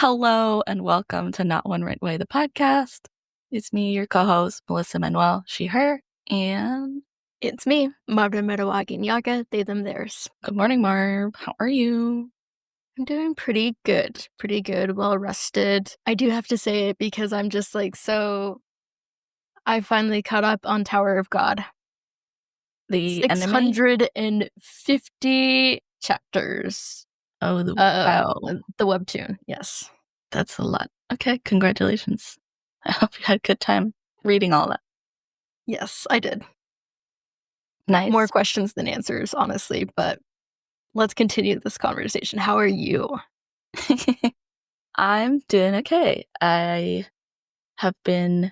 Hello and welcome to Not One Right Way, the podcast. It's me, your co-host, Melissa Manuel, she, her, and It's me, Marvin Merawagi Nyaga, they, them, theirs. good morning, Marv. How are you? I'm doing pretty good, well rested. I do have to say it because I'm just I finally caught up on Tower of God. The anime? 650 chapters. Oh, wow. The webtoon, yes. That's a lot. Okay, congratulations. I hope you had a good time reading all that. Yes, I did. Nice. More questions than answers, honestly, but let's continue this conversation. How are you? I'm doing okay. I have been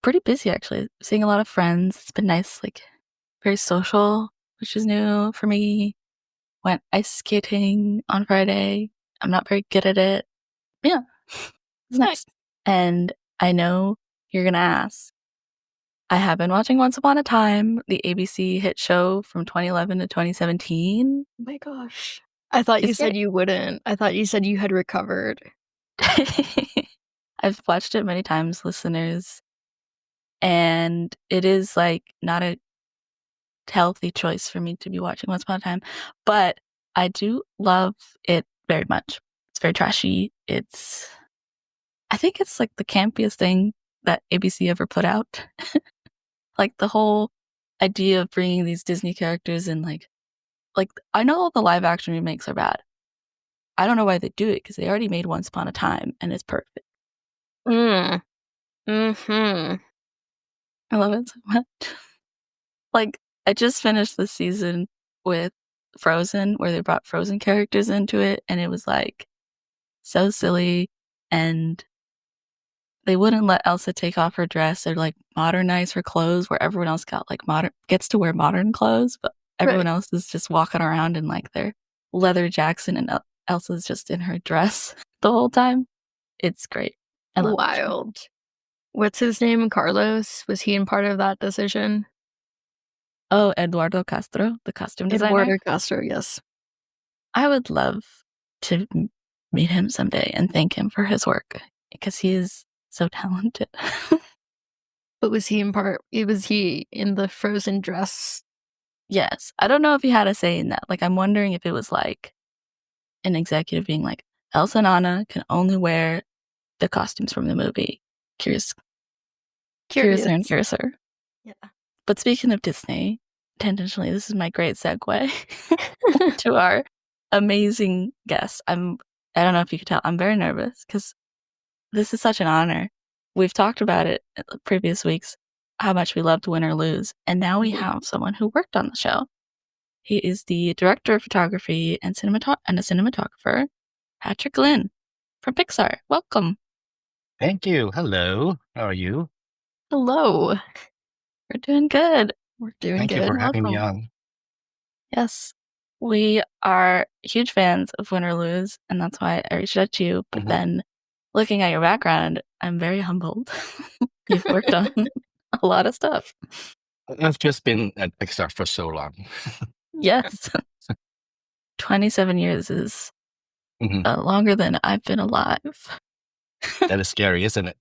pretty busy, actually. Seeing a lot of friends. It's been nice, very social, which is new for me. Went ice skating on Friday. I'm not very good at it. Yeah, it's nice. And I know you're going to ask. I have been watching Once Upon a Time, the ABC hit show from 2011 to 2017. Oh my gosh. I thought you said you wouldn't. I thought you said you had recovered. I've watched it many times, listeners. And it is not a healthy choice for me to be watching Once Upon a Time. But I do love it very much. It's very trashy. I think it's the campiest thing that ABC ever put out. The whole idea of bringing these Disney characters in, I know all the live action remakes are bad. I don't know why they do it because they already made Once Upon a Time and it's perfect. I love it so much. I just finished the season with Frozen where they brought Frozen characters into it and it was so silly, and they wouldn't let Elsa take off her dress or modernize her clothes where everyone else gets to wear modern clothes, but everyone else is just walking around in their leather jackson and Elsa's just in her dress the whole time. It's great. I love Wild. What's his name? Carlos? Was he in part of that decision? Oh, Eduardo Castro, the costume designer. Eduardo Castro, yes. I would love to meet him someday and thank him for his work because he is so talented. But was he in the Frozen dress? Yes. I don't know if he had a say in that. I'm wondering if it was an executive being Elsa and Anna can only wear the costumes from the movie. Curiouser and curiouser. Yeah. But speaking of Disney, tangentially, this is my great segue to our amazing guest. I don't know if you could tell, I'm very nervous because this is such an honor. We've talked about it in the previous weeks, how much we loved Win or Lose, and now we have someone who worked on the show. He is the director of photography and a cinematographer, Patrick Lynn from Pixar. Welcome. Thank you. Hello. How are you? Hello. We're doing good. Thank you for having me on. Yes. We are huge fans of Win or Lose, and that's why I reached out to you. But then looking at your background, I'm very humbled. You've worked on a lot of stuff. I've just been at Pixar for so long. Yes. 27 years is longer than I've been alive. That is scary, isn't it?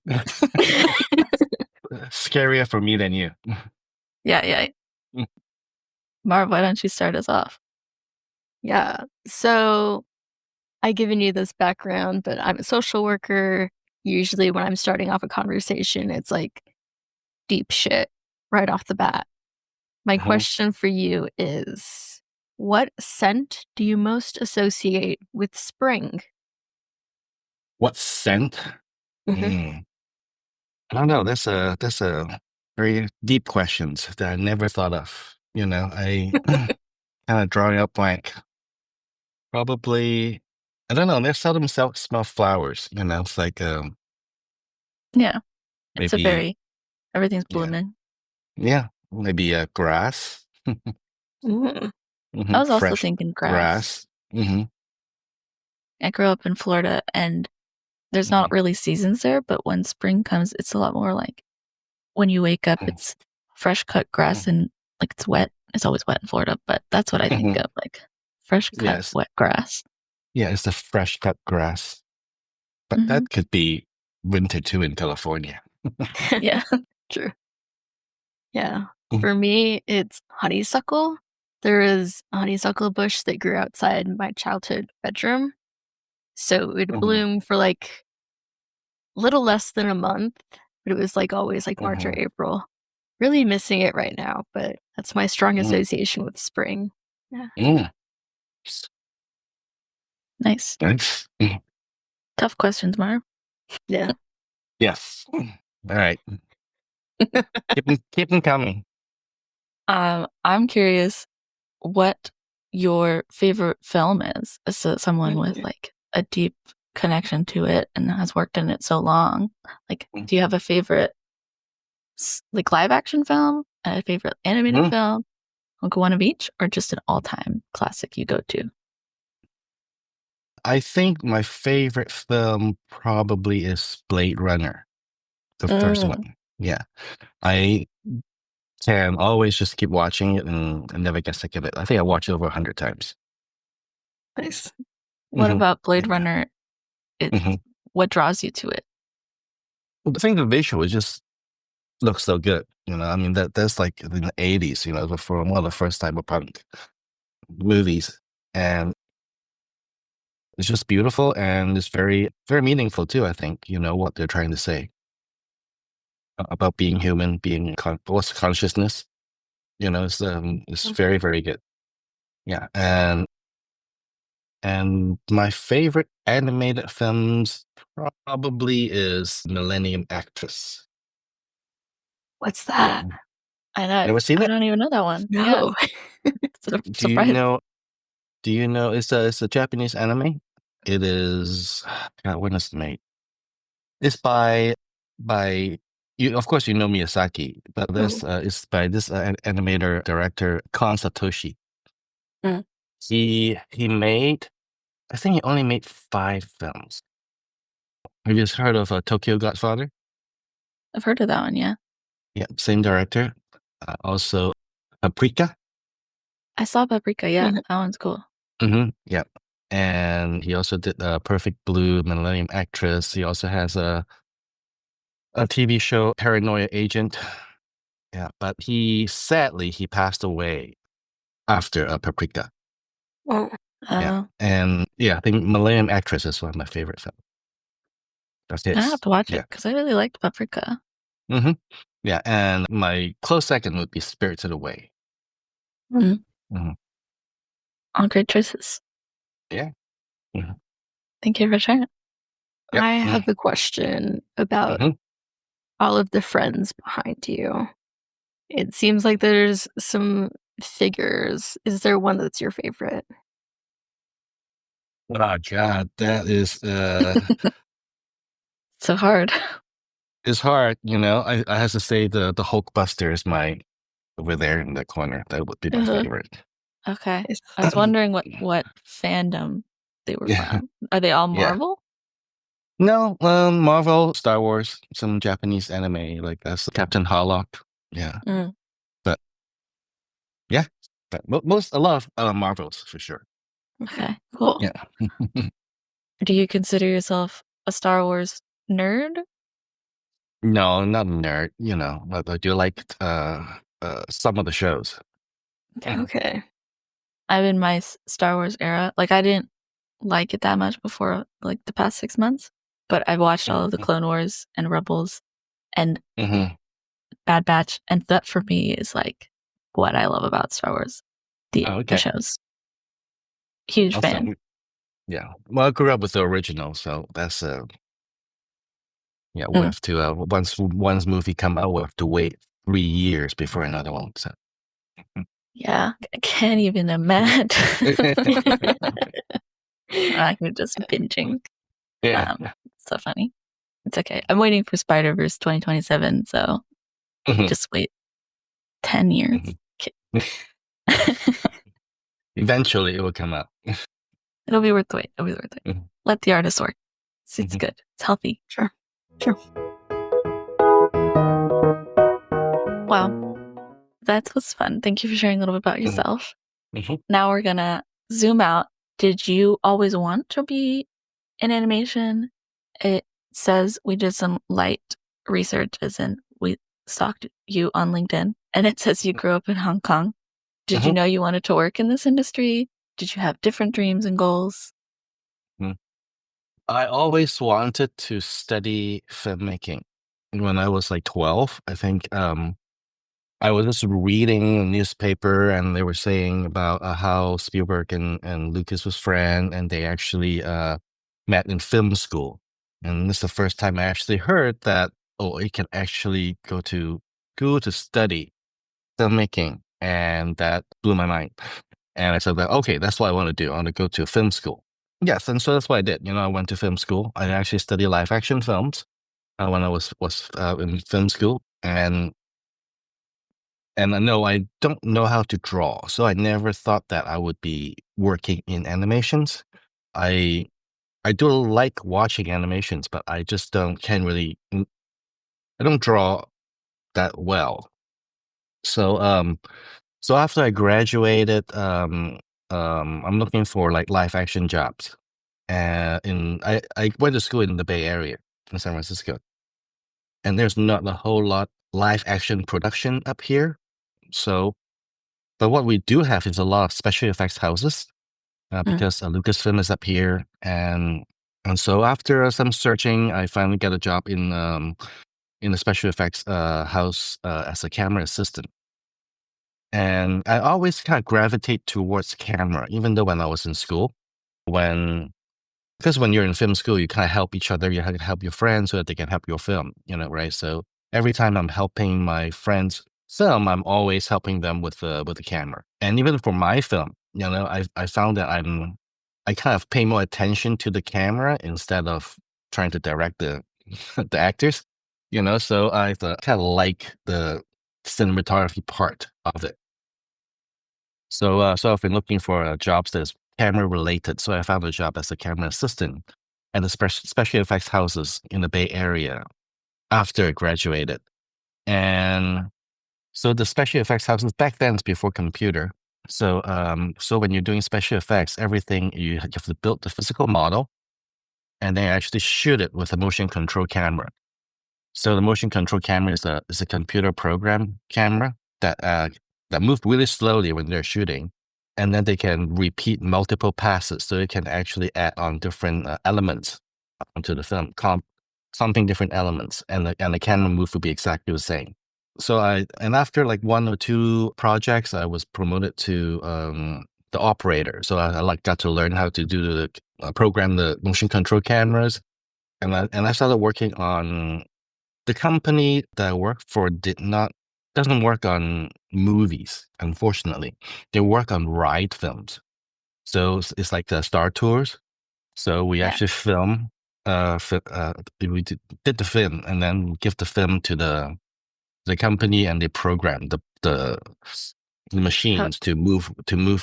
Scarier for me than you. Yeah. Marv, why don't you start us off? Yeah. So I've given you this background, but I'm a social worker. Usually when I'm starting off a conversation, it's deep shit right off the bat. My question for you is, what scent do you most associate with spring? What scent? I don't know. That's a very deep questions that I never thought of. I kind of drawing up probably, I don't know. They seldom smell flowers. It's yeah, it's maybe everything's blooming. Yeah, maybe grass. I was also thinking grass. I grew up in Florida, and there's not really seasons there, but when spring comes, it's a lot more when you wake up, it's fresh cut grass and it's wet. It's always wet in Florida, but that's what I think of, fresh cut wet grass. Yeah, it's the fresh cut grass. but Mhm. that could be winter too in California. Yeah. True. Yeah. Mm. For me, it's honeysuckle. There is a honeysuckle bush that grew outside my childhood bedroom. So it would Mhm, bloom for like a little less than a month, but it was like always like March or mhm, April. Really missing it right now, but that's my strong mm, association with spring. Yeah. mm. Nice. Nice. Tough questions, Marv. Yeah. Yes. All right. Keep 'em coming. I'm curious what your favorite film is. So someone with Mm. like a deep connection to it and has worked in it so long. Like, Mm, do you have a favorite like live action film, a favorite animated mhm. film, like one of each, or just an all time classic you go to? I think my favorite film probably is Blade Runner, the first Mm. one. Yeah. I can always just keep watching it and never get sick of it. I think I watched it over 100 times. Nice. What Mhm. about Blade Yeah. Runner? It Mhm. what draws you to it? Well, I think the visual just looks so good. I mean that's like in the 80s, for one of the first cyberpunk movies. And it's just beautiful and it's very, very meaningful too, I think, what they're trying to say about being human, being what's consciousness. It's Mm. very, very good. Yeah. And my favorite animated films probably is Millennium Actress. What's that? Mm. I know. Never seen I it? don't even know that one. Yeah, No. it's a Do you surprise. know it's a Japanese anime? It is God, when is it made? It's by you, of course you know Miyazaki, but this Oh. is by this animator director Kon Satoshi. Mm, He made, I think he only made 5 films. Have you just heard of Tokyo Godfather? I've heard of that one. Yeah, Yeah, same director. Also Paprika. I saw Paprika. Yeah, Mhm. that one's cool. Yeah. And he also did Perfect Blue, Millennium Actress. He also has a TV show, Paranoia Agent. Yeah, but he passed away after Paprika. Oh. Yeah, Uh, and yeah, I think Millennium Actress is one of my favorite films. That's I have his. to watch it Yeah. because I really liked Paprika. hmm Yeah, and my close second would be Spirited Away. Mm, hmm all great choices. Yeah. hmm Thank you for sharing. Yep. I have a question about Mm-hmm. all of the friends behind you. It seems like there's some figures. Is there one that's your favorite? Oh God, that So hard. is hard. I have to say the Hulkbuster is my over there in the corner. That would be my Uh-huh. favorite. Okay. Nice. I was wondering what fandom they were Yeah. from. Are they all Yeah. Marvel? No, Marvel, Star Wars, some Japanese anime like that's Captain Harlock. Yeah, Mm, but yeah, but a lot of Marvels for sure. okay, cool. Yeah. Do you consider yourself a Star Wars nerd? No, not a nerd, but I do like some of the shows. Okay. Mhm, Okay. I'm in my Star Wars era. Like, I didn't like it that much before, like, the past 6 months, but I've watched all of the mhm, Clone Wars and Rebels and mhm. Bad Batch, and that for me is like what I love about Star Wars, Oh, the okay. shows. Huge fan. Awesome. Yeah. Well, I grew up with the original, so that's yeah. We Mm, have to once one's movie come out, we have to wait 3 years before another one. So. yeah, I can't even imagine. I could just binging. Yeah. So funny. It's okay. I'm waiting for Spider-Verse 2027, so Mhm, just wait 10 years. mhm. Okay. Eventually, it will come out. It'll be worth the wait. It'll be worth it. Mhm, Let the artist work. It's mhm, good. It's healthy. Sure. Sure. Wow. That was fun. Thank you for sharing a little bit about mhm, yourself. mhm. Now we're gonna zoom out. Did you always want to be in animation? It says we did some light research, as in we stalked you on LinkedIn, and it says you grew up in Hong Kong. Did you Mhm, know you wanted to work in this industry? Did you have different dreams and goals? mhm. I always wanted to study filmmaking. When I was like 12, I think I was just reading a newspaper and they were saying about how Spielberg and Lucas was friends and they actually met in film school. And this is the first time I actually heard that, oh, you can actually go to school to study filmmaking. And that blew my mind. And I said that, okay, that's what I want to do. I want to go to film school. Yes, and so that's what I did. I went to film school. I actually studied live action films when I was in film school, and I know I don't know how to draw, so I never thought that I would be working in animations. I I do like watching animations, but I just can't really. I don't draw that well. So so after I graduated, I'm looking for like live action jobs. I went to school in the Bay Area in San Francisco, and there's not a whole lot live action production up here. So, but what we do have is a lot of special effects houses Mm, because Lucasfilm is up here, and so after some searching, I finally got a job in the special effects house as a camera assistant. And I always kind of gravitate towards camera, even though when I was in school, when because when you're in film school, you kind of help each other, you help your friends so that they can help your film, right? So every time I'm helping my friends film, I'm always helping them with the camera. And even for my film, I found that I kind of pay more attention to the camera instead of trying to direct the the actors, So I kind of like the cinematography part of it. So I've been looking for jobs that's camera related. So I found a job as a camera assistant at the special effects houses in the Bay Area after I graduated. And so the special effects houses back then is before computer. So when you're doing special effects, everything you have to build the physical model and then actually shoot it with a motion control camera. So the motion control camera is a computer program camera that move really slowly when they're shooting, and then they can repeat multiple passes, so it can actually add on different elements onto the film, clumping different elements, and the camera move will be exactly the same. So and after like one or two projects, I was promoted to the operator. So I like got to learn how to do the program the motion control cameras, and I started working on the company that I work for doesn't work on movies, unfortunately. They work on ride films. So it's like the Star Tours. So we yeah. actually we did the film and then give the film to the company and they program the How, machines to move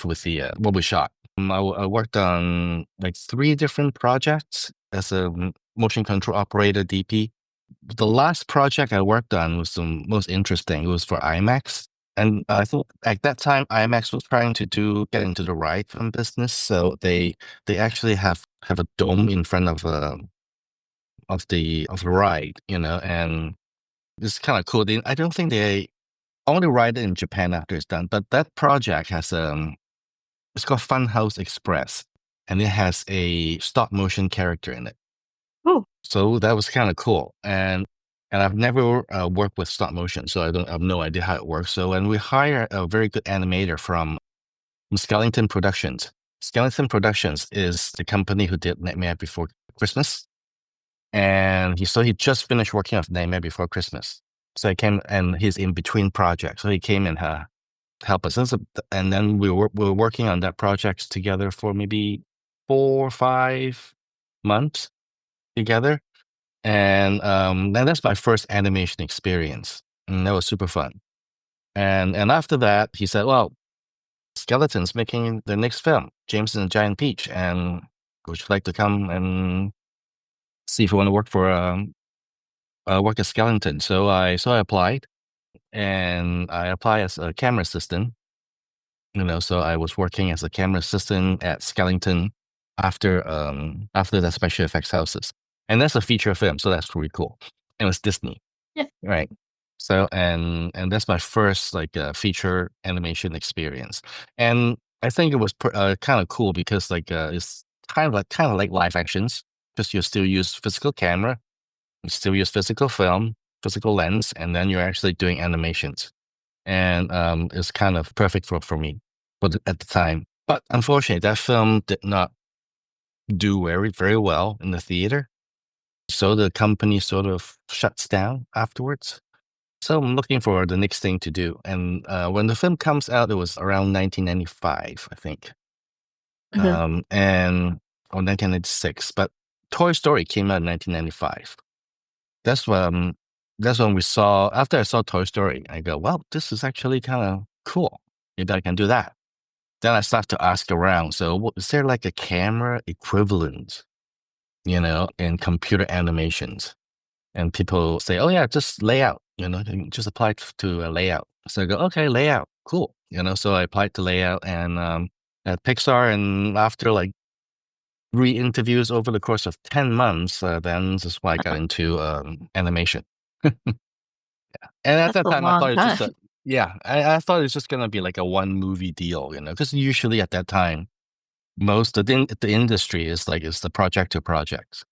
with the what we shot. I worked on like three different projects as a motion control operator DP. The last project I worked on was the most interesting. It was for IMAX. And I thought at that time IMAX was trying to get into the ride film business. So they actually have a dome in front of the ride, and it's kind of cool. I don't think they only ride it in Japan after it's done, but that project has it's called Funhouse Express, and it has a stop motion character in it. Oh, So that was kind of cool. And I've never worked with stop motion, so I have no idea how it works. So when we hire a very good animator from Skellington Productions. Skellington Productions is the company who did Nightmare Before Christmas. And he just finished working on Nightmare Before Christmas. So he came and he's in between projects. So he came and help us. And then we were working on that project together for maybe 4 or 5 months together. And that's my first animation experience. And that was super fun. And after that, he said, well, Skeleton's making the next film, James and the Giant Peach. And would you like to come and see if you want to work at Skeleton? So I applied and I applied as a camera assistant. So I was working as a camera assistant at Skellington after the special effects houses. And that's a feature film, so that's pretty cool. It was Disney, Yeah. right? So and that's my first like feature animation experience, and I think it was kind of cool because like it's kind of like live actions, because you still use physical camera, you still use physical film, physical lens, and then you're actually doing animations, and it's kind of perfect for me, at the time. But unfortunately, that film did not do very well in the theater, so the company sort of shuts down afterwards. So I'm looking for the next thing to do. And when the film comes out, it was around 1995, I think, Mhm. and or 1996. But Toy Story came out in 1995. That's when that's when we saw. After I saw Toy Story, I go, "Well, this is actually kind of cool. Maybe I can do that." Then I start to ask around. So, is there like a camera equivalent, in computer animations? And people say, "Oh yeah, just layout. You can just apply to a layout." So I go, "Okay, layout, cool." So I applied to layout and at Pixar, and after like 3 interviews over the course of 10 months, then this is why I got into animation. And at That's that a time, I long thought it's time. just yeah, I thought it's just gonna be like a one movie deal, because usually at that time, most of the industry is the project to project.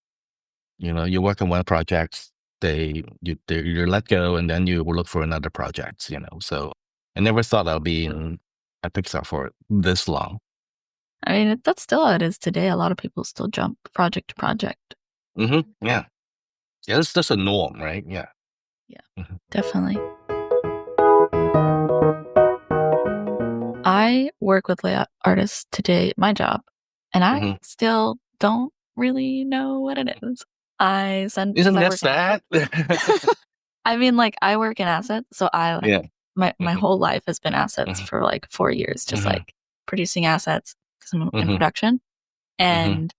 You work on one project, you're let go, and then you will look for another project. So I never thought I'll be at Pixar for this long. I mean, that's still how it is today. A lot of people still jump project to project. Yeah, yeah, that's a norm, right? Yeah. Yeah, hmm definitely. I work with layout artists today at my job, and I hmm still don't really know what it is. I send because Isn't I that work in sad? I mean, like, I work in assets, so I, like Yeah. my hmm whole life has been assets hmm for, like, 4 years, just, hmm like, producing assets 'cause I'm in hmm production, hmm and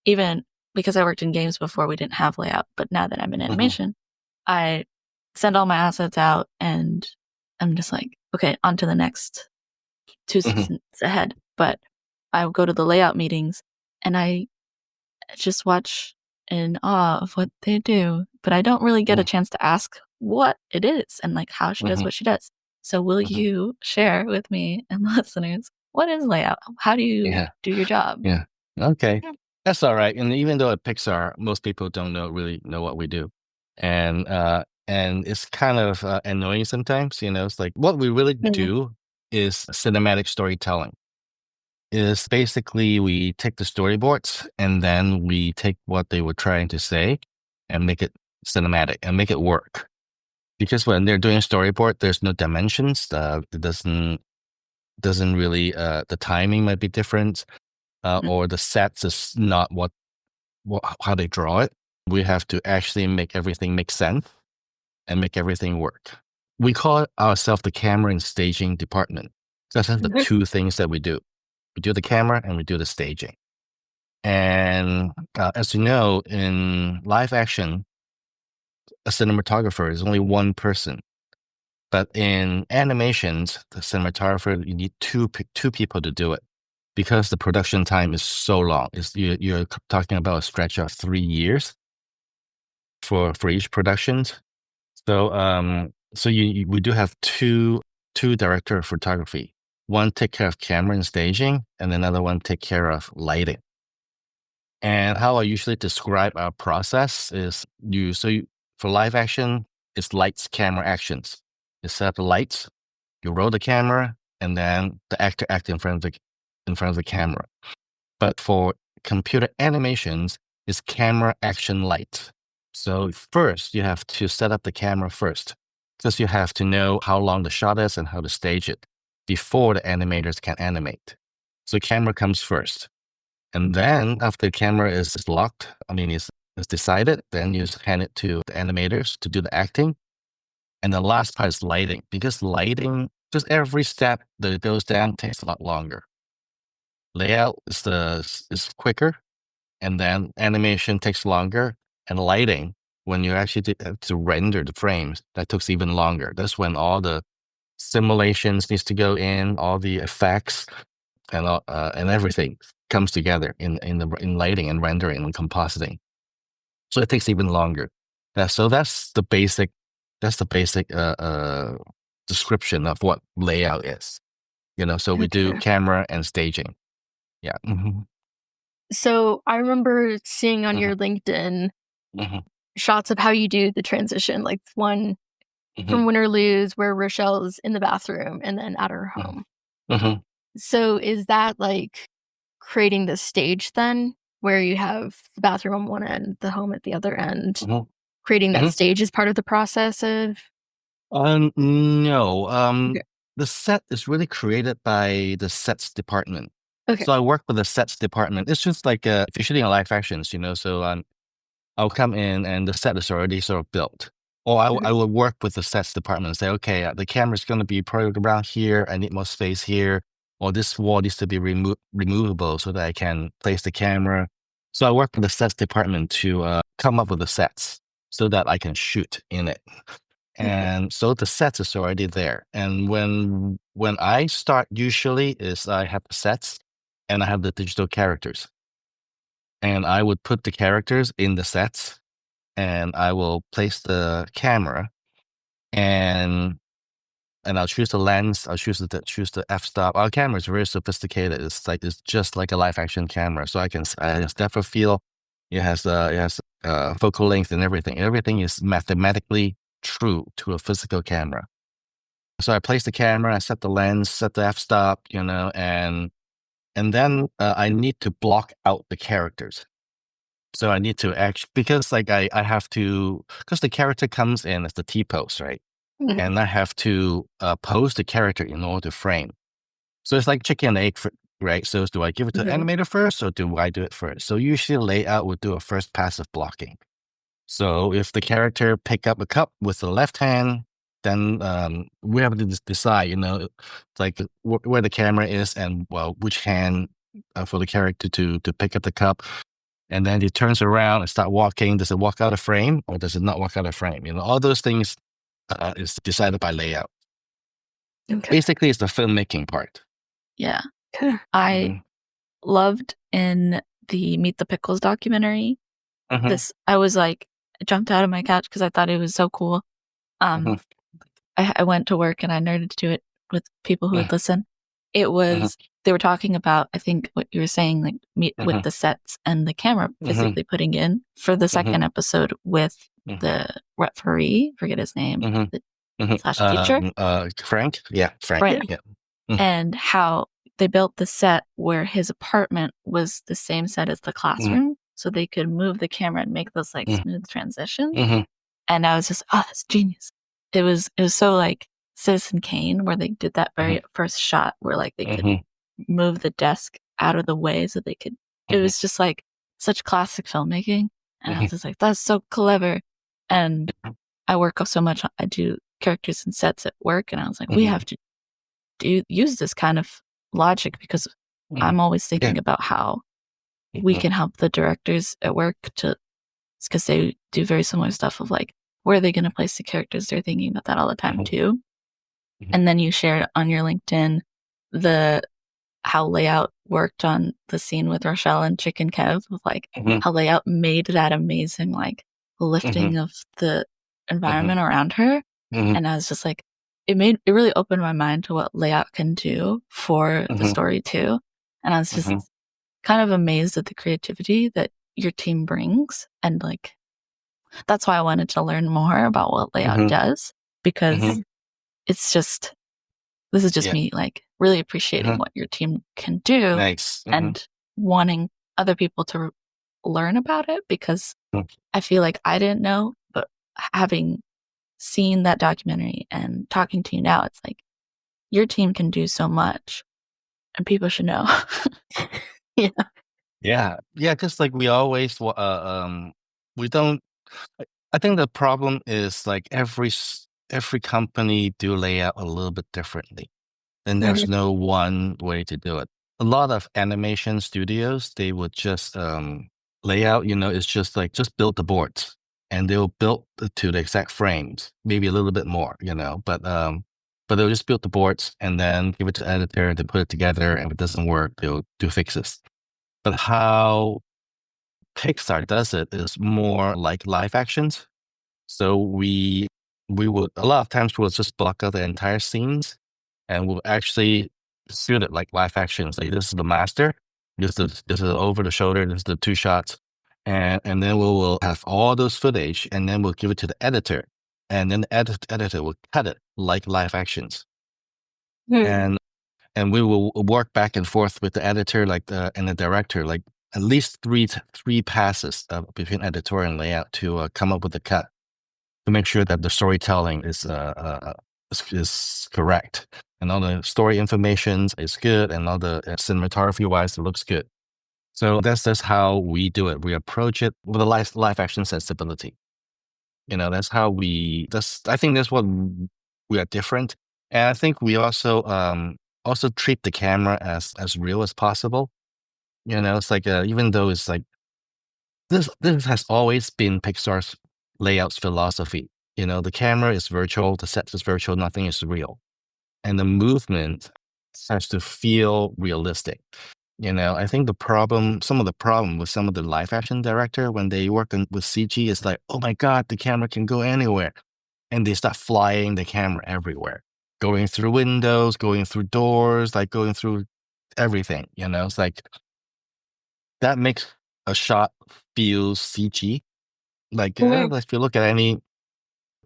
even because I worked in games before, we didn't have layout, but now that I'm in hmm animation, I send all my assets out, and I'm just like, "Okay, on to the next 2 hmm seasons ahead," but I would go to the layout meetings, and I just watch in awe of what they do, but I don't really get a chance to ask what it is and, like, how she does hmm what she does. So will hmm you share with me and listeners, what is layout? How do you Yeah. do your job? Yeah. Okay. Yeah. That's all right. And even though at Pixar, most people don't really know what we do. And it's kind of annoying sometimes, it's like what we really Mhm, do is cinematic storytelling. Is basically we take the storyboards and then we take what they were trying to say and make it cinematic and make it work. Because when they're doing storyboard, there's no dimensions. It doesn't really the timing might be different, mhm, or the sets is not how they draw it. We have to actually make everything make sense and make everything work. We call ourselves the camera and staging department. That's the Mhm. two things that we do. We do the camera and we do the staging. And as you know, in live action, a cinematographer is only one person. But in animations, the cinematographer, you need two people to do it because the production time is so long. You're talking about a stretch of 3 years for each productions. So we do have two director of photography. One take care of camera and staging, and another one take care of lighting. And how I usually describe our process is for live action, it's lights, camera, actions. You set up the lights, you roll the camera, and then the actor act in front of the camera. But for computer animations, it's camera, action, light. So first, you have to set up the camera first, because you have to know how long the shot is and how to stage it before the animators can animate. So camera comes first. And then after the camera is locked, I mean, is decided, then you just hand it to the animators to do the acting. And the last part is lighting, because lighting, just every step that it goes down takes a lot longer. Layout is quicker, and then animation takes longer, and lighting, when you actually have to render the frames, that takes even longer. That's when all the simulations needs to go in, all the effects and everything comes together in lighting and rendering and compositing. So it takes even longer. So that's the basic description of what layout is. So we do Okay. camera and staging. Yeah. So I remember seeing on Hmm. your LinkedIn Hmm. shots of how you do the transition, like one Hmm. from Win or Lose where Rochelle's in the bathroom and then at her Hmm. home. Hmm. So is that like creating the stage then, where you have the bathroom on one end, the home at the other end? Hmm. Creating that Hmm. stage is part of the process of. No. Okay. The set is really created by the sets department. Okay. So I work with the sets department. It's just like if you're shooting a live actions, so I'll come in and the set is already sort of built. Or I Mhm. will work with the sets department and say, okay, the camera's going to be probably around here. I need more space here. Or this wall needs to be removable so that I can place the camera. So I work with the sets department to come up with the sets so that I can shoot in it. Okay. And so the sets is already there. And when I start, usually is I have the sets and I have the digital characters. And I would put the characters in the sets and I will place the camera and I'll choose the lens. I'll choose the f-stop. Our camera is very sophisticated. It's just like a live action camera, so I can definitely feel it has focal length and everything. Everything is mathematically true to a physical camera. So I place the camera, I set the lens, set the f-stop, and then I need to block out the characters. So I need to actually because like I have to because the character comes in as the T pose, right? Mhm. And I have to pose the character in order to frame. So it's like chicken and egg, right? So do I give it to the Mhm. animator first, or do I do it first? So usually layout would do a first passive blocking. So if the character pick up a cup with the left hand, then we have to decide, like where the camera is and well, which hand for the character to pick up the cup. And then he turns around and start walking. Does it walk out of frame or does it not walk out of frame? All those things is decided by layout. Okay. Basically, it's the filmmaking part. Yeah. Okay. I Hmm. loved in the Meet the Pickles documentary. Hmm. I was like, I jumped out of my couch because I thought it was so cool. Hmm. Um, I went to work and I nerded to it with people who would listen. It Hmm. was, they were talking about, I think what you were saying, like meet with Hmm. the sets and the camera Hmm. physically putting in for the Hmm. second episode with Hmm. the referee, forget his name, Hmm. the Hmm. slash teacher, Frank? Yeah, Frank. Yeah. Frank, Yeah. Hmm. and how they built the set where his apartment was the same set as the Hmm. classroom. So they could move the camera and make those like smooth transitions. Hmm. And I was just, oh, that's genius. It was so like Citizen Kane, where they did that Hmm. very first shot where like they could Hmm. move the desk out of the way so they could. It Hmm. was just like such classic filmmaking, and I Hmm. was just like, that's so clever. And I work so much. I do characters and sets at work, and I was like, we Hmm. have to use this kind of logic because Hmm. I'm always Yeah. thinking about how we Hmm. can help the directors at work to because they do very similar stuff of like where are they going to place the characters. They're thinking about that all the time Hmm. too. Hmm. And then you shared on your LinkedIn the how layout worked on the scene with Rochelle and Chicken Kev, with like Hmm. how layout made that amazing like Hmm. lifting of the Hmm. environment around her. Hmm. And I was just like, it really opened my mind to what layout can do for the Hmm. story too. And I was just Hmm. kind of amazed at the creativity that your team brings. And like, that's why I wanted to learn more about what layout Hmm. does, Hmm. because it's just, this is just Yeah. me like really appreciating Hmm. what your team can do Nice. Hmm. and wanting other people to learn about it because I feel like I didn't know, but having seen that documentary and talking to you now, it's like your team can do so much and people should know. Yeah. Yeah. Yeah. Because like we always, we don't. I think the problem is like every company do layout a little bit differently, and there's Mhm. no one way to do it. A lot of animation studios they would just layout. It's just like just build the boards, and they'll build to the exact frames, maybe a little bit more. But they'll just build the boards and then give it to the editor. They put it together, and if it doesn't work, they'll do fixes. But how Pixar does it is more like live actions. So we would a lot of times we'll just block out the entire scenes and we'll actually shoot it like live action. Say this is the master, this is over the shoulder, this is the two shots. And then we will have all those footage and then we'll give it to the editor. And then the editor will cut it like live actions. Hmm. And and we will work back and forth with the editor like and the director like at least three passes between editorial and layout to come up with a cut to make sure that the storytelling is correct and all the story information is good and all the cinematography wise it looks good. So that's how we do it. We approach it with a live action sensibility. That's how I think that's what we are different. And I think we also treat the camera as real as possible. It's like even though it's like this has always been Pixar's layouts philosophy. The camera is virtual, the set is virtual, nothing is real. And the movement has to feel realistic. I think some of the problem with some of the live action director when they work with CG is like, oh my God, the camera can go anywhere. And they start flying the camera everywhere, going through windows, going through doors, like going through everything. It's like that makes a shot feel CG. Like Mhm. if you look at any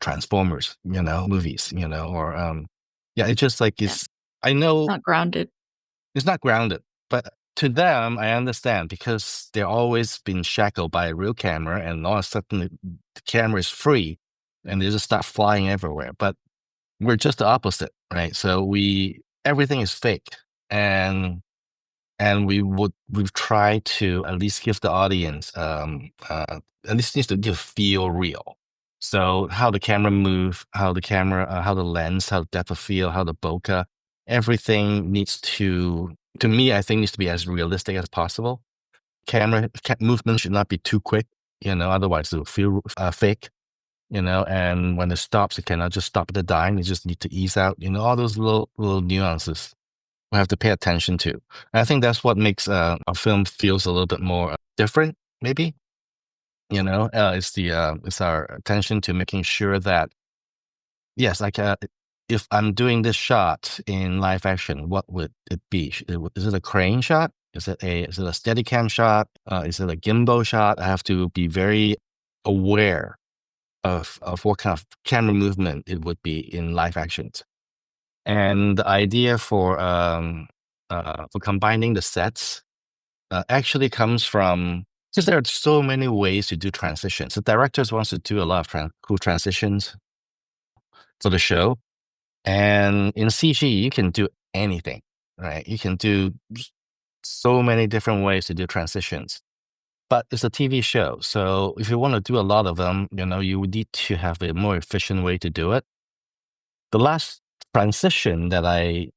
Transformers, movies, or yeah, it's just like Yeah, I know not grounded. it's not grounded, but to them, I understand because they're always been shackled by a real camera, and all of a sudden the camera is free, and they just start flying everywhere. But we're just the opposite, right? So everything is fake, and we've tried to at least give the audience at least needs to give feel real. So how the camera move, how the lens, how the depth of field, how the bokeh, everything to me, I think needs to be as realistic as possible. Movement should not be too quick, otherwise it will feel fake. And when it stops, it cannot just stop at a dime. You just need to ease out, all those little nuances we have to pay attention to. And I think that's what makes a film feels a little bit more different, maybe. It's our attention to making sure that yes, like if I'm doing this shot in live action, what would it be? Is it a crane shot? Is it a Steadicam shot? Is it a gimbal shot? I have to be very aware of what kind of camera movement it would be in live actions. And the idea for combining the sets actually comes from because there are so many ways to do transitions. The directors wants to do a lot of cool transitions for the show, and in CG you can do anything, right? You can do so many different ways to do transitions. But it's a TV show, so if you want to do a lot of them, you would need to have a more efficient way to do it. The last transition that I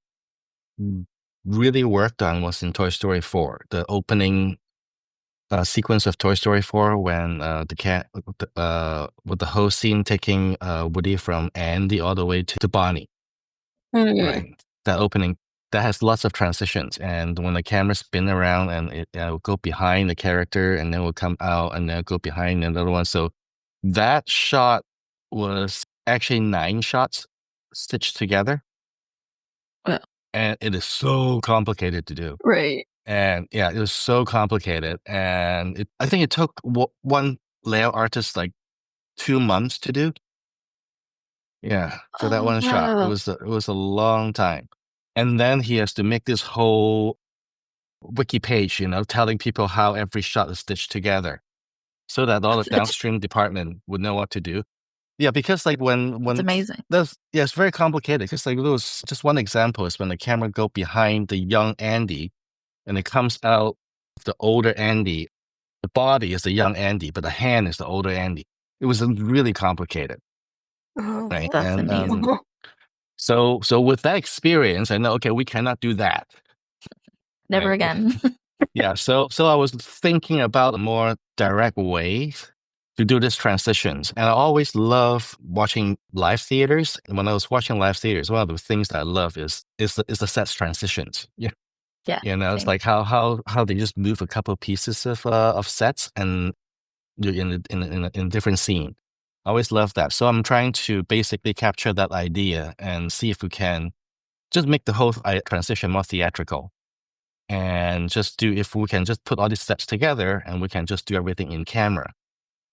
really worked on was in Toy Story 4, the opening sequence of Toy Story 4 when the cat with the whole scene taking Woody from Andy all the way to Bonnie, Hmm. right? That opening that has lots of transitions, and when the camera spin around and it will go behind the character and then will come out and then go behind another one. So that shot was actually 9 shots stitched together, Well, and it is so complicated to do. Right. And yeah, it was so complicated, and I think it took one layout artist like 2 months to do. Yeah, for that oh one shot, wow. it was a long time, and then he has to make this whole wiki page, telling people how every shot is stitched together, so that all the downstream department would know what to do. Yeah, because like That's when amazing. that's yeah, it's very complicated. Because like there was just one example is when the camera go behind the young Andy, and it comes out of the older Andy. The body is the young Andy, but the hand is the older Andy. It was really complicated, Oh. right? That's And amazing. so with that experience, I know okay, we cannot do that, Never right? again. Yeah. So I was thinking about a more direct ways to do these transitions, and I always love watching live theaters. And when I was watching live theaters, one of the things that I love is the sets transitions. Yeah. Yeah, It's same. like how they just move a couple pieces of sets and you're in a different scene. I always love that. So I'm trying to basically capture that idea and see if we can just make the whole transition more theatrical and just do if we can just put all these steps together and we can just do everything in camera.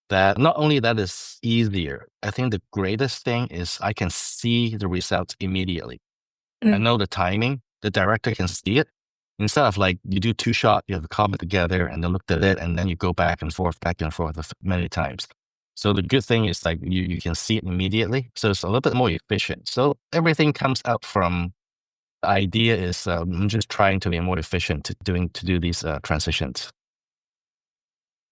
That not only that is easier, I think the greatest thing is I can see the results immediately. I Mm. know the timing, the director can see it. Instead of like you do two shot, you have to comment together and then look at it and then you go back and forth many times. So the good thing is like you can see it immediately. So it's a little bit more efficient. So everything comes out from the idea is I'm just trying to be more efficient to do these transitions.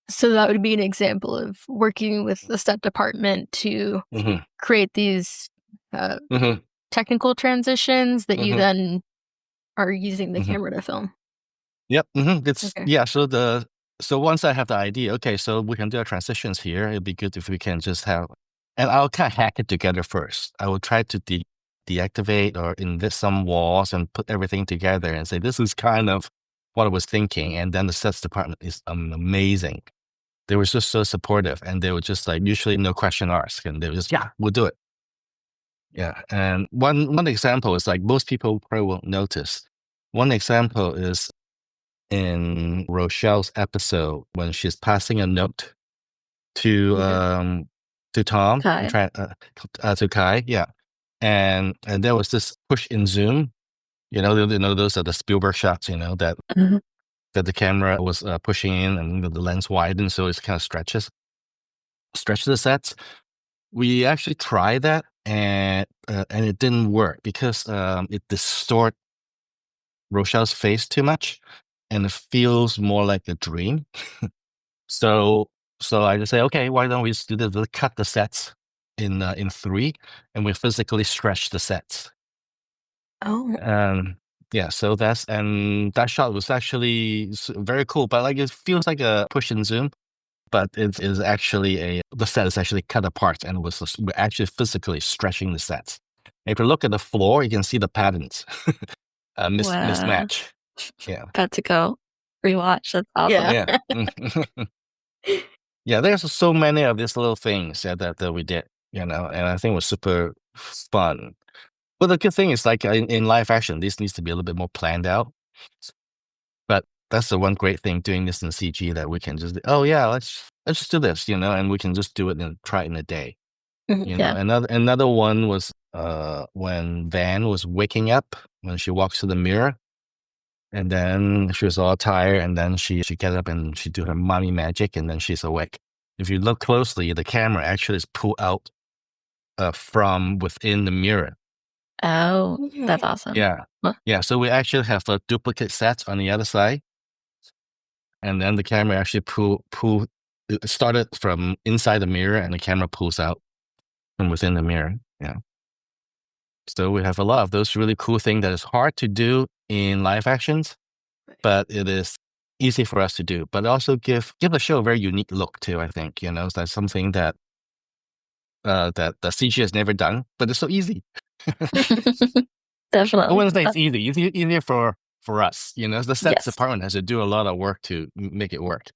So that would be an example of working with the set department to hmm create these, uh, hmm technical transitions that you hmm then are using the hmm camera to film. Yep. It's Okay. yeah. So once I have the idea, okay, so we can do our transitions here. It'd be good if we can just have, and I'll kind of hack it together first. I will try to deactivate or invert some walls and put everything together and say this is kind of what I was thinking. And then the sets department is amazing. They were just so supportive, and they were just like usually no question asked, and they were just yeah, we'll do it. Yeah. And one example is like most people probably won't notice. One example is in Rochelle's episode when she's passing a note to Okay. um to Tom and Kai. try to Kai, yeah. And there was this push in zoom, those are the Spielberg shots, that Mhm. that the camera was pushing in and the lens widened so it kind of stretch the sets. We actually tried that and it didn't work because it distort Rochelle's face too much and it feels more like a dream. So so I just say, okay, why don't we just do this? Let's cut the sets in three, and we physically stretch the sets. Oh. Yeah, so that shot was actually very cool, but like it feels like a push and zoom, but it is actually the set is actually cut apart, and we're actually physically stretching the sets. If you look at the floor, you can see the patterns, Wow. mismatch. Yeah, About to go rewatch. That's Yeah. awesome. yeah. Yeah, there's so many of these little things that we did, and I think it was super fun. But the good thing is, like in live action, this needs to be a little bit more planned out. But that's the one great thing doing this in CG that we can just, oh yeah, let's just do this, and we can just do it and try it in a day. Mhm. Yeah. Another one was when Van was waking up when she walks to the mirror, and then she was all tired, and then she get up and she do her mommy magic, and then she's awake. If you look closely, the camera actually is pulled out from within the mirror. Oh, that's Mhm. awesome. Yeah, Well, yeah. So we actually have a duplicate set on the other side, and then the camera actually pull. It started from inside the mirror, and the camera pulls out from within the mirror. Yeah. So we have a lot of those really cool things that is hard to do in live actions, but it is easy for us to do. But also give the show a very unique look too. I think it's like something that the CG has never done, but it's so easy. I definitely. wouldn't say it's easy. It's easier for us. The sets Yes. department has to do a lot of work to make it work.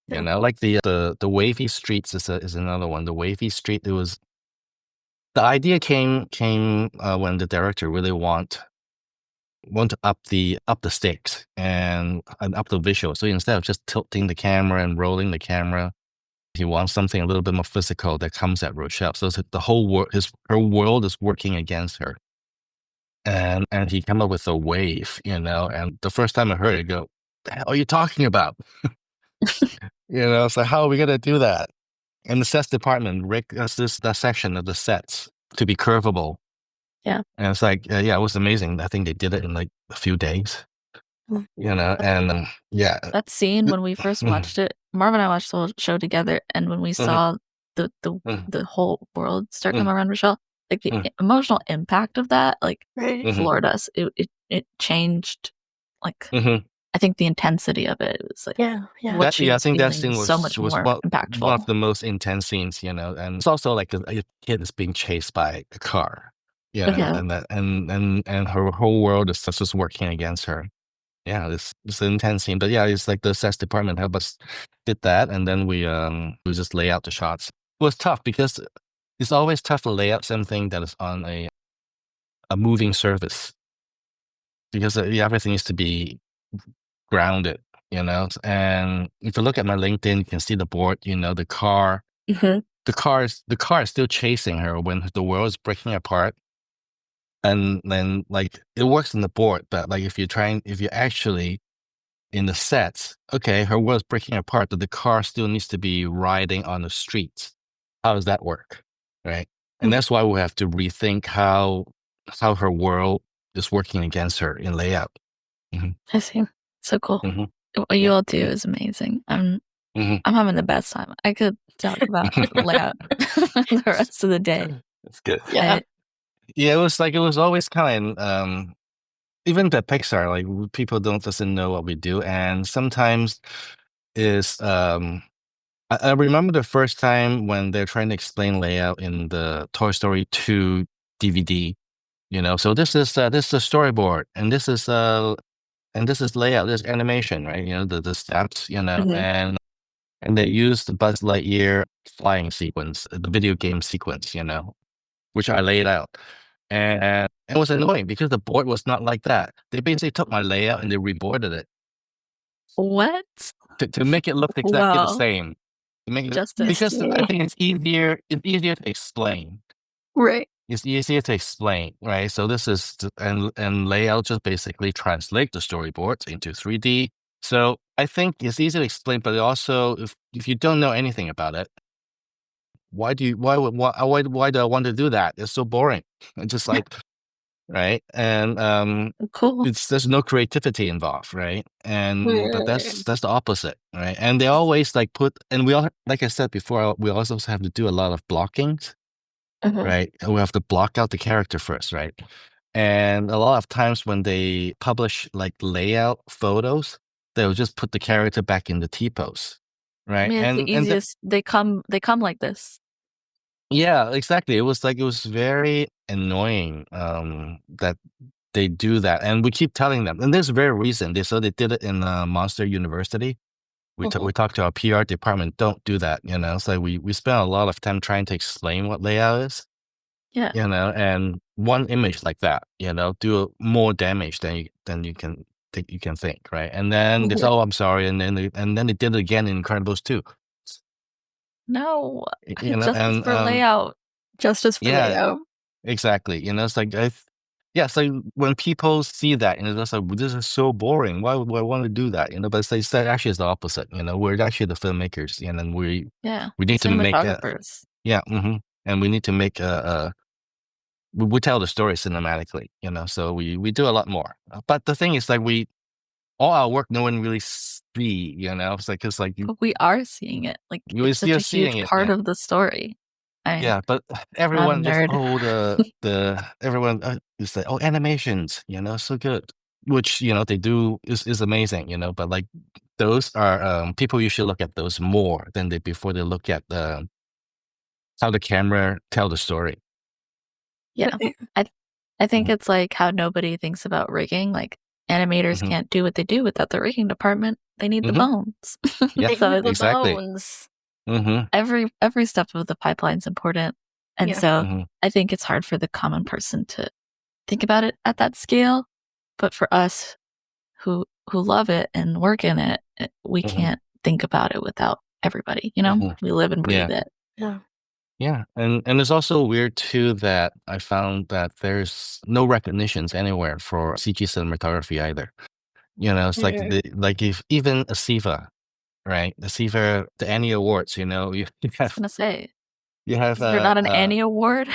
Yeah. Like the wavy streets is another one. The wavy street. It was the idea came when the director really want to up the stakes and up the visual. So instead of just tilting the camera and rolling the camera, he wants something a little bit more physical that comes at Rochelle. So it's like the whole world, her world is working against her. And he come up with a wave, and the first time I heard it, I go, the hell are you talking about? So how are we gonna do that? And the sets department Rick does that section of the sets to be curvable. Yeah. And it's like, yeah, it was amazing. I think they did it in like a few days, Mm. and yeah. That scene when we first Mhm, watched it, Marv and I watched the whole show together, and when we mhm, saw the the mhm, the whole world start mhm, coming around Rochelle, like the mhm, emotional impact of that, like Right. mhm, floored us. It changed, like mhm. I think the intensity of it was like Yeah, yeah. what That she yeah, I was think that feeling scene was so was much was more one of impactful. the most intense scenes, and it's also like a kid is being chased by a car, Yeah. and that and her whole world is just working against her. yeah, it's an intense scene. But yeah, it's like the sets department helped us did that, and then we just lay out the shots. It was tough because it's always tough to lay out something that is on a moving surface because yeah, everything needs to be grounded, you know. And if you look at my LinkedIn, you can see the board. You know, Hmm. the car is still chasing her when the world is breaking apart. And then like it works in the board, but like if you're actually in the sets, okay, her world's breaking apart, but the car still needs to be riding on the streets. How does that work? Right. And Mhm. that's why we have to rethink how her world is working against her in layout. Hmm. I see. So cool. Hmm. What you Yeah. all do is amazing. Hmm. I'm having the best time. I could talk about layout the rest of the day. That's good. Yeah. I Yeah, it was always kind of even the Pixar, like people don't doesn't know what we do, and sometimes is I remember the first time when they're trying to explain layout in the Toy Story 2 DVD. You know, so this is a storyboard, and this is layout, this is animation, right? You know, the steps, you know, Mhm. and they used the Buzz Lightyear flying sequence, the video game sequence, you know, which I laid out. And it was annoying because the board was not like that. They basically took my layout and they reboarded it What? to make it look exactly the Wow. same. To make it I Justice. because I see. think it's easier to explain. Right. It's easier to explain, right? So this is and layout just basically translate the storyboards into 3D. So I think it's easy to explain, but also if you don't know anything about it, why do I want to do that? It's so boring. It's just like right? And Cool. it's there's no creativity involved, right? And but Right. that's the opposite, right? And they always like and we all like I said before, we also have to do a lot of blockings, Mhm. right? And we have to block out the character first, right? And a lot of times when they publish like layout photos, they'll just put the character back in the T pose, I right? mean, it's the And easiest. They come like this. yeah, exactly. It was very annoying that they do that, and we keep telling them. And there's a very reason. They did it in Monster University. Mhm. We talked to our PR department. Don't do that. You know, so we spent a lot of time trying to explain what layout is. Yeah. You know, and one image like that, you know, do more damage than you can you can think, right? And then they say, Mhm. "Oh, I'm sorry," and then they did it again in Incredibles 2. No. You know, Justice and for layout. Justice for yeah, layout. exactly. You know, it's like yeah, it's like when people see that, you know, it's like "Well, this is so boring. Why would I want to do that? You know, but it's like, actually it's the opposite. You know, we're actually the filmmakers, and then Yeah. we need to make Cinematographers. yeah, and we need to make we tell the story cinematically. You know, so we do a lot more. But the thing is, like all our work, no one really see. You know, it's like But we are seeing it. Like, you it's such still a huge seeing it. part Yeah. of the story. I mean, Yeah, but I'm a everyone just nerd. oh the everyone is like oh animations, you know, so good, which you know they do is amazing, you know. But like those are people you should look at those more than they before they look at how the camera tell the story. Yeah. I I think Hmm. it's like how nobody thinks about rigging. Like, animators Hmm. can't do what they do without the rigging department. They need the Hmm. bones. Yeah, They So need the it's exactly. bones. Hmm. every step of the pipeline's important. And Yeah. so Hmm. I think it's hard for the common person to think about it at that scale. But for us who love it and work in it, we Hmm. can't think about it without everybody, you know? Hmm. We live and Yeah, breathe it. Yeah. yeah, and it's also weird too that I found that there's no recognitions anywhere for CG cinematography either. You know, it's like Mhm. like if even a SIVA, right? The SIVA, the Annie Awards, you know, I was gonna say, you have is there not an Annie Award?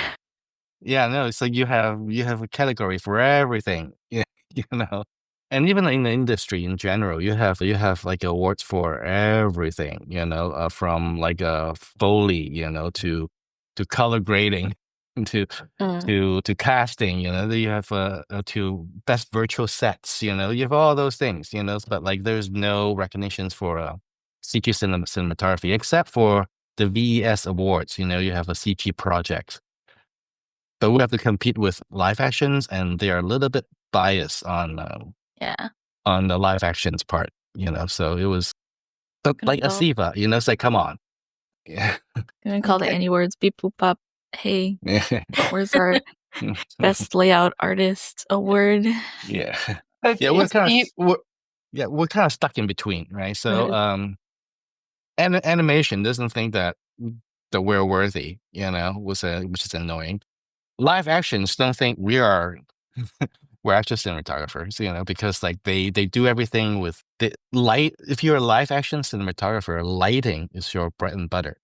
yeah, no, it's like you have a category for everything. Yeah, you know. And even in the industry in general, you have like awards for everything, you know, from like Foley, you know, to color grading, to Mm, to casting, you know, you have to best virtual sets, you know, you have all those things, you know, but like there's no recognitions for CG cinematography except for the VES awards, you know, you have a CG project, but we have to compete with live actions, and they are a little bit biased on yeah. on the live actions part, so it was Gonna like a call Siva, it's like, come on. Yeah. gonna call the Okay. any words beep boop pop. Hey, Yeah. where's our best layout artist award? Yeah. Yeah, Okay, so you we're kind of stuck in between, right? So, Mhm. animation doesn't think that we're worthy, which is annoying. Live actions don't think we're actually cinematographers, because like they do everything with the light. If you're a live action cinematographer, lighting is your bread and butter,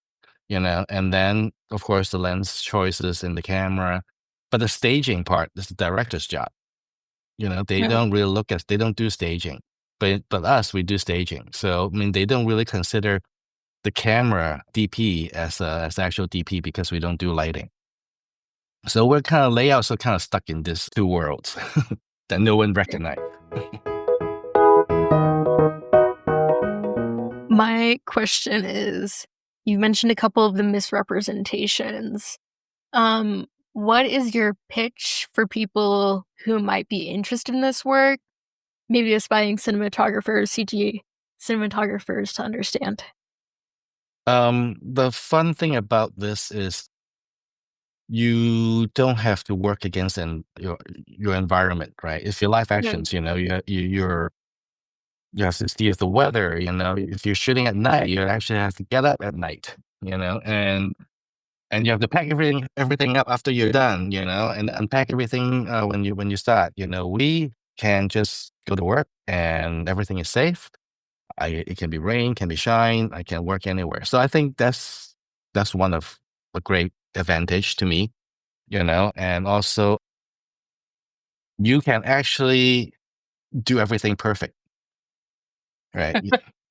and then of course the lens choices in the camera, but the staging part is the director's job. They Yeah. don't really they don't do staging, but us, we do staging. So I mean, they don't really consider the camera DP as actual DP because we don't do lighting. So we're kind of layouts are kind of stuck in these two worlds that no one recognized. My question is, you mentioned a couple of the misrepresentations. What is your pitch for people who might be interested in this work? Maybe aspiring cinematographers, CG cinematographers to understand. The fun thing about this is you don't have to work against your environment, right? If you're live Right. actions, you have to deal with the weather. If you're shooting at night, you actually have to get up at night. And you have to pack everything up after you're done. And unpack everything when you start. We can just go to work and everything is safe. It can be rain, can be shine. I can work anywhere. So I think that's one of a great advantage to me. And also you can actually do everything perfect, right?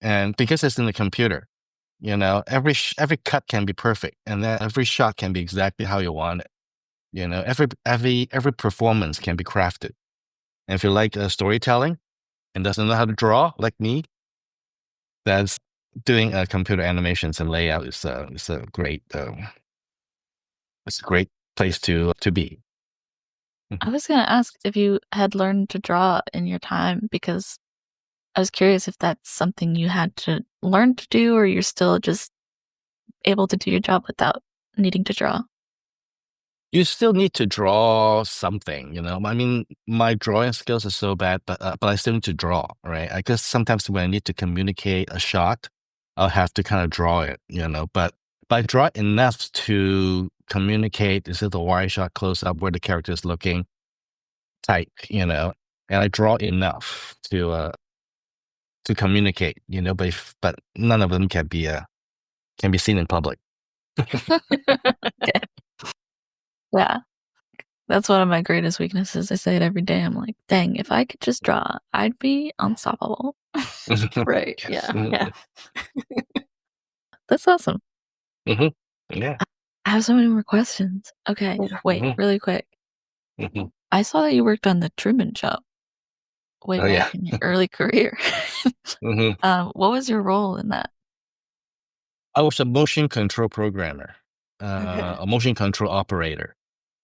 And because it's in the computer, every cut can be perfect, and then every shot can be exactly how you want it. Every performance can be crafted. And if you like storytelling and doesn't know how to draw like me, that's doing computer animations and layout is a great it's a great place to be. I was gonna ask if you had learned to draw in your time because I was curious if that's something you had to learn to do or you're still just able to do your job without needing to draw. You still need to draw something, I mean, my drawing skills are so bad, but I still need to draw, right? I guess sometimes when I need to communicate a shot, I'll have to kind of draw it, but I draw enough to communicate, is it the wide shot close up where the character is looking tight, and I draw enough to communicate, but none of them can be seen in public. Okay. Yeah. That's one of my greatest weaknesses. I say it every day. I'm like, dang, if I could just draw, I'd be unstoppable. Right. Yeah. Yeah. That's awesome. Hmm. Yeah. I have so many more questions. Okay, Yeah. wait, Hmm. really quick. Hmm. I saw that you worked on The Truman Show way Oh back yeah. in your early career. Hmm. What was your role in that? I was a motion control programmer, Okay. a motion control operator.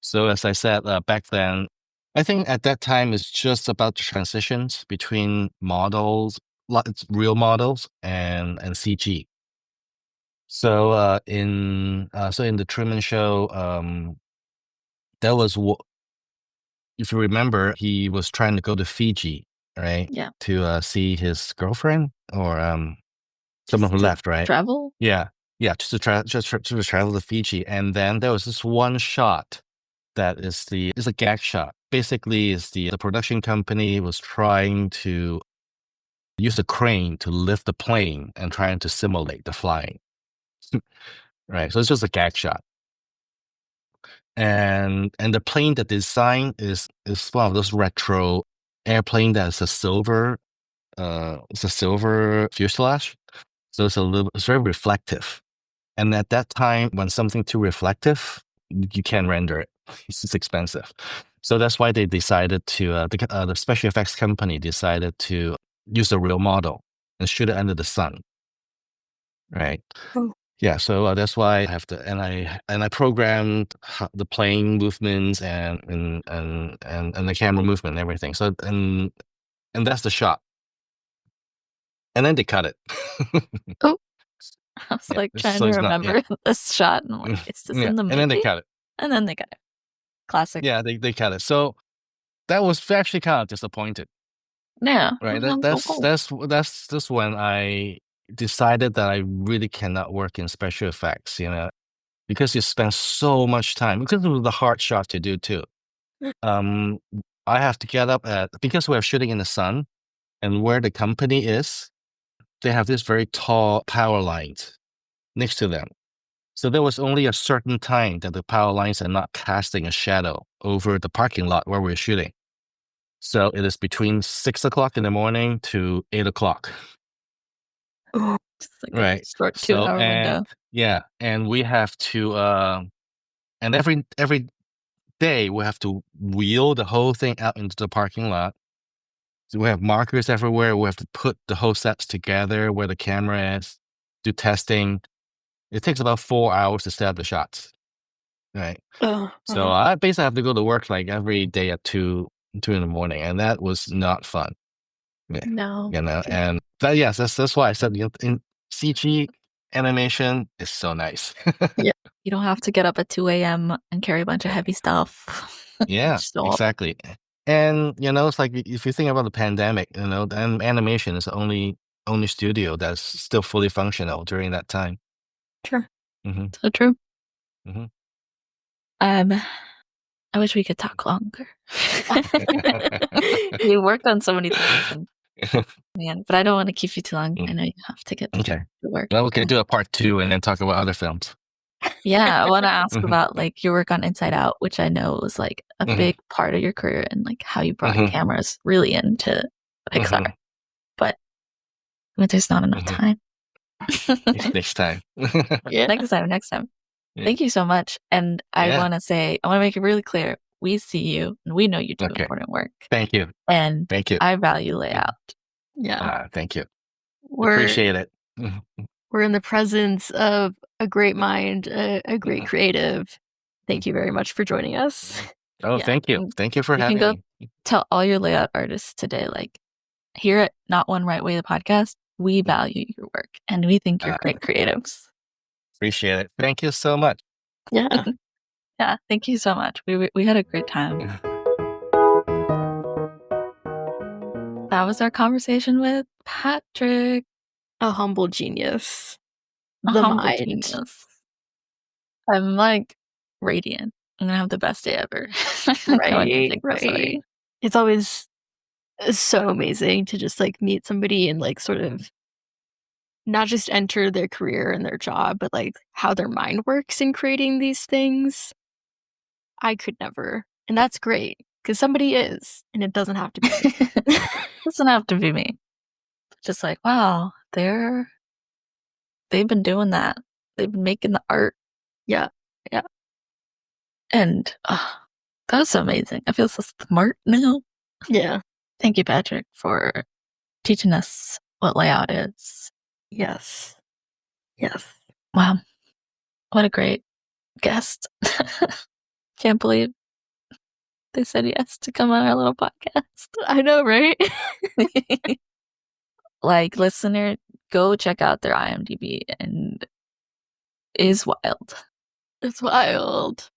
So as I said back then, I think at that time it's just about the transitions between models, it's real models and CG. So in the Truman Show, that was if you remember, he was trying to go to Fiji, right, Yeah, to see his girlfriend or someone just who to left, right? travel? Yeah, yeah, just to travel to Fiji, and then there was this one shot that is a gag shot. Basically, is the production company was trying to use a crane to lift the plane and trying to simulate the flying, right? So it's just a gag shot, and the plane that design is one of those retro airplane that's it's a silver fuselage, so it's very reflective. And at that time, when something too reflective, you can't render it. It's just expensive. So that's why they decided the special effects company decided to use a real model and shoot it under the sun, right? Oh. Yeah, so that's why I have to, and I programmed the plane movements and the camera movement and everything. So and that's the shot. and then they cut it. Oh, I was Yeah, like trying so to it's not. Yeah, remember this shot, and I'm like, is this yeah, in the and then they movie? cut it. And then they got it. Classic. Yeah, they cut it. So that was actually kind of disappointed, Yeah, right? that That sounds so that's cool. that's that's when I decided that I really cannot work in special effects, because you spend so much time. Because it was the hard shot to do too. Um, I have to get up because we're shooting in the sun, and where the company is, they have this very tall power lines next to them. So there was only a certain time that the power lines are not casting a shadow over the parking lot where we're shooting. So it is between 6 o'clock in the morning to 8 o'clock, oh, Just like a right? short So 2 hour and window. yeah, and we have to and every day we have to wheel the whole thing out into the parking lot. So we have markers everywhere. We have to put the whole sets together where the camera is, do testing. It takes about 4 hours to set up the shots, right? oh, So I basically have to go to work like every day at two in the morning, and that was not fun. Yeah, no. and yes, that's why I said in CG animation is so nice. Yeah. You don't have to get up at 2 a.m. and carry a bunch of heavy stuff. Yeah, Just show up. exactly. And it's like if you think about the pandemic, the animation is the only studio that's still fully functional during that time. Sure. Hmm. So true. Hmm. I wish we could talk longer. We worked on so many things, and man, but I don't want to keep you too long. I know you have to get Okay. to work. Well, we can do a part 2 and then talk about other films. Yeah, I want to ask Hmm. about like your work on Inside Out, which I know was like a Hmm. big part of your career, and like how you brought Hmm. cameras really into Pixar. Hmm. But there's not enough Hmm. time. Next time. Yeah. Next time. Yeah. Thank you so much. And I Yeah. want to make it really clear. We see you and we know you do Okay. important work. Thank you. And Thank you. I value layout. Yeah. Thank you. We're Appreciate it. Mhm. we're in the presence of a great mind, a great Mhm. creative. Thank you very much for joining us. Oh, Yeah. thank you. And Thank you for you can having go me. tell all your layout artists today, like, here at Not One Right Way, the podcast, we value your work and we think you're Uh, great creatives. Appreciate it. Thank you so much. Yeah. Yeah. Thank you so much. We had a great time. That was our conversation with Patrick, A humble genius. a The humble mind. genius. I'm like radiant. I'm gonna have the best day ever. I can't wait to Right, take this right. already. It's always so amazing to just like meet somebody and like sort of not just enter their career and their job, but like how their mind works in creating these things. I could never. And that's great because somebody is, and it doesn't have to be me. Doesn't have to be me. Just like, wow, they've been doing that. They've been making the art, Yeah. Yeah. and that was so amazing. I feel so smart now. Yeah. Thank you, Patrick, for teaching us what layout is. Yes. Yes. Wow, what a great guest. Can't believe they said yes to come on our little podcast. I know, right? Like, listener, go check out their IMDb, and it is wild. It's wild.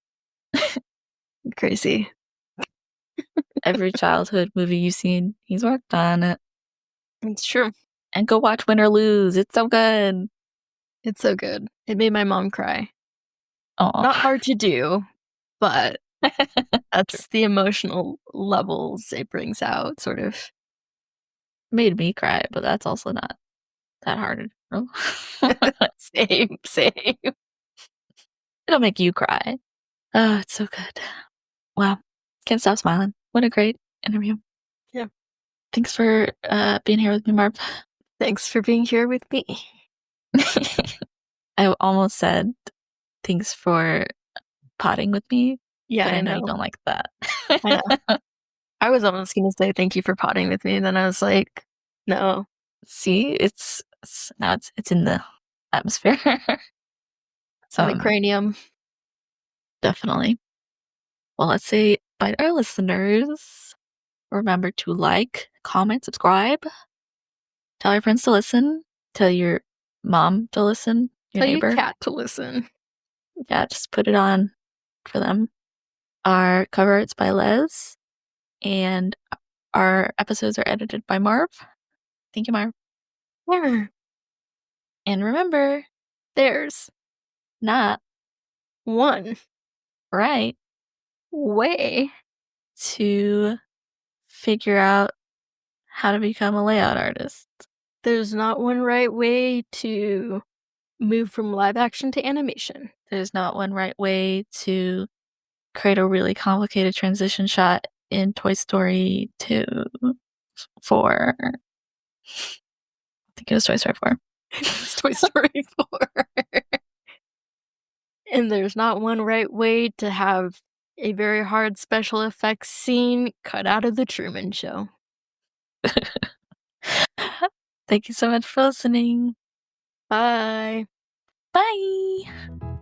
Crazy. Every childhood movie you've seen, he's worked on it. It's true. And go watch Win or Lose. It's so good. It's so good. It made my mom cry. Oh, Not hard to do, but that's the emotional levels it brings out, sort of. made me cry, but that's also not that hard. No. Same, same. It'll make you cry. Oh, it's so good. Wow. Can't stop smiling. What a great interview. Yeah. Thanks for being here with me, Marv. Thanks for being here with me. I almost said thanks for potting with me, Yeah, but I I know you know. don't like that. I know. I was almost gonna say thank you for potting with me, and then I was like, no. See, now it's in the atmosphere. So In the cranium. definitely. Well, let's say bye to our listeners. Remember to like, comment, subscribe. Tell your friends to listen. Tell your mom to listen. Your Tell neighbor. your cat to listen. Yeah, just put it on for them. Our cover art's by Les, and our episodes are edited by Marv. Thank you, Marv. Yeah. And remember, There's not one right way. to figure out how to become a layout artist. There's not one right way to move from live action to animation. There's not one right way to create a really complicated transition shot in Toy Story 2, 4. I think it was Toy Story 4. It's Toy Story 4. And there's not one right way to have a very hard special effects scene cut out of The Truman Show. Thank you so much for listening. Bye. Bye.